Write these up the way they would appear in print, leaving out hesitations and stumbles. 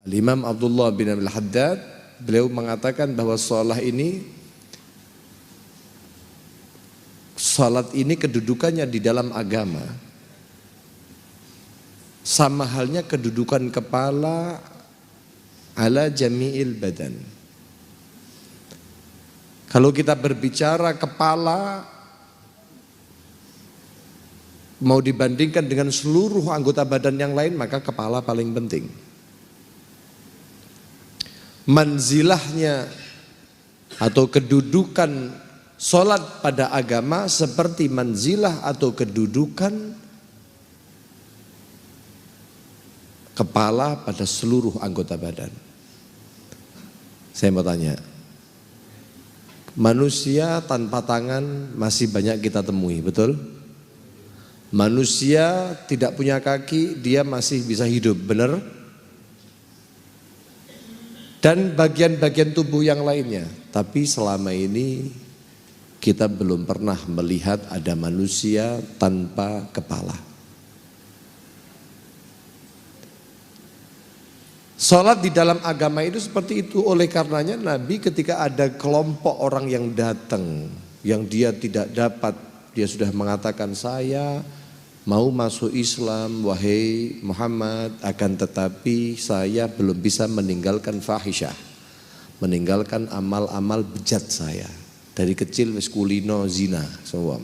Imam Abdullah bin Al-Haddad, beliau mengatakan bahwa salat ini kedudukannya di dalam agama sama halnya kedudukan kepala ala jami'il badan. Kalau kita berbicara kepala mau dibandingkan dengan seluruh anggota badan yang lain, maka kepala paling penting. Manzilahnya atau kedudukan salat pada agama seperti manzilah atau kedudukan kepala pada seluruh anggota badan. Saya mau tanya, manusia tanpa tangan masih banyak kita temui, betul? Manusia tidak punya kaki, dia masih bisa hidup, benar? Dan bagian-bagian tubuh yang lainnya. Tapi selama ini kita belum pernah melihat ada manusia tanpa kepala. Salat di dalam agama itu seperti itu. Oleh karenanya Nabi ketika ada kelompok orang yang datang, yang dia tidak dapat, dia sudah mengatakan, saya mau masuk Islam wahai Muhammad, akan tetapi saya belum bisa meninggalkan fahisyah, meninggalkan amal-amal bejat saya. Dari kecil wis kulino zina semua.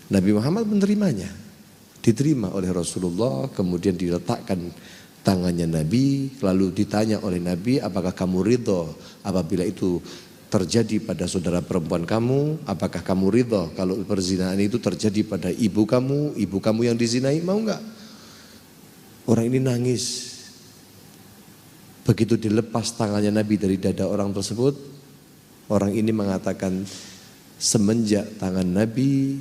Nabi Muhammad menerimanya, diterima oleh Rasulullah, kemudian diletakkan tangannya Nabi, lalu ditanya oleh Nabi, apakah kamu ridho apabila itu terjadi pada saudara perempuan kamu? Apakah kamu ridho kalau perzinahan itu terjadi pada ibu kamu yang dizinai, mau enggak? Orang ini nangis. Begitu dilepas tangannya Nabi dari dada orang tersebut, orang ini mengatakan, semenjak tangan Nabi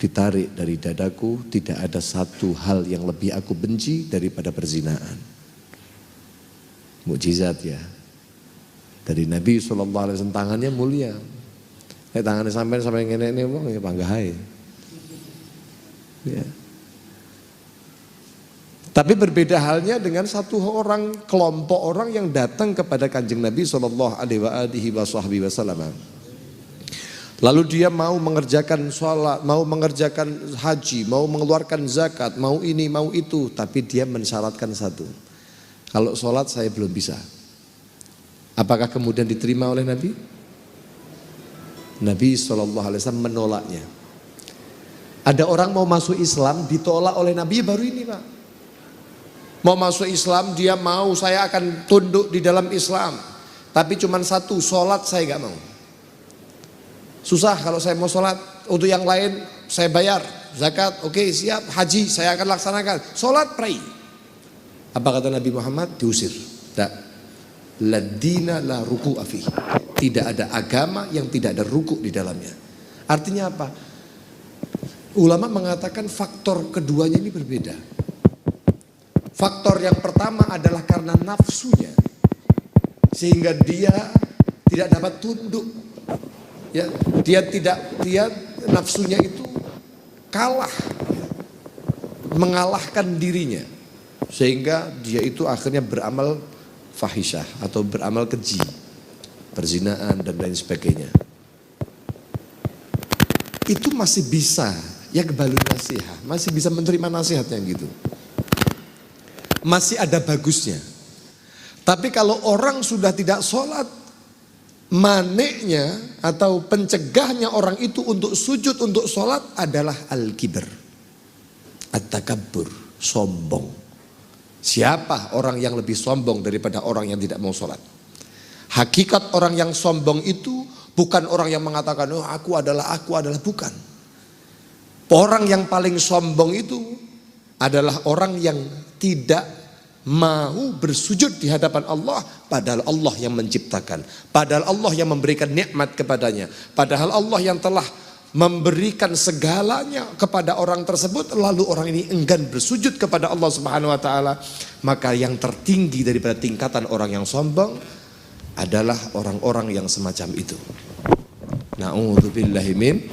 ditarik dari dadaku, tidak ada satu hal yang lebih aku benci daripada perzinahan. Mukjizat ya. Dari Nabi SAW, tangannya mulia. Tangannya sampai ngene wong ya panggahai. Ya. Tapi berbeda halnya dengan satu orang, kelompok orang yang datang kepada Kanjeng Nabi SAW. Lalu dia mau mengerjakan sholat, mau mengerjakan haji, mau mengeluarkan zakat, mau ini, mau itu. Tapi dia mensyaratkan satu, kalau sholat saya belum bisa. Apakah kemudian diterima oleh Nabi? Nabi SAW menolaknya. Ada orang mau masuk Islam ditolak oleh Nabi baru ini Pak. Mau masuk Islam, dia mau, saya akan tunduk di dalam Islam. Tapi cuma satu, sholat saya gak mau. Susah kalau saya mau sholat, untuk yang lain saya bayar, zakat, oke, siap, haji saya akan laksanakan, sholat pray. Apa kata Nabi Muhammad? Diusir. Tak. La dina la ruku'a fihi. Tidak ada agama yang tidak ada ruku' di dalamnya. Artinya apa? Ulama mengatakan faktor keduanya ini berbeda. Faktor yang pertama adalah karena nafsunya, sehingga dia tidak dapat tunduk. Ya, dia nafsunya itu kalah, mengalahkan dirinya, sehingga dia itu akhirnya beramal fahisyah atau beramal keji, perzinahan dan lain sebagainya. Itu masih bisa ya kebalu nasihat, masih bisa menerima nasihat yang gitu, masih ada bagusnya. Tapi kalau orang sudah tidak sholat, maneknya atau pencegahnya orang itu untuk sujud, untuk sholat adalah al-kibr, at-takabbur, sombong. Siapa orang yang lebih sombong daripada orang yang tidak mau sholat? Hakikat orang yang sombong itu bukan orang yang mengatakan, oh aku adalah, bukan. Orang yang paling sombong itu adalah orang yang tidak mau bersujud di hadapan Allah, padahal Allah yang menciptakan, padahal Allah yang memberikan nikmat kepadanya, padahal Allah yang telah memberikan segalanya kepada orang tersebut, lalu orang ini enggan bersujud kepada Allah Subhanahu wa taala. Maka yang tertinggi daripada tingkatan orang yang sombong adalah orang-orang yang semacam itu. Na'udzubillahi min.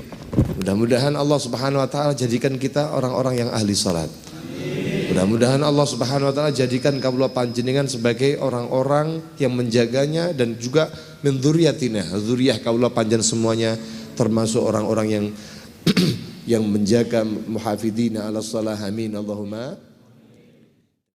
Mudah-mudahan Allah Subhanahu wa taala jadikan kita orang-orang yang ahli salat. Mudah-mudahan Allah Subhanahu wa taala jadikan kaula panjenengan sebagai orang-orang yang menjaganya dan juga min dzurriyyatina, dzurriyyah kaula panjenengan semuanya termasuk orang-orang yang yang menjaga muhafidina ala shalah. Amin Allahumma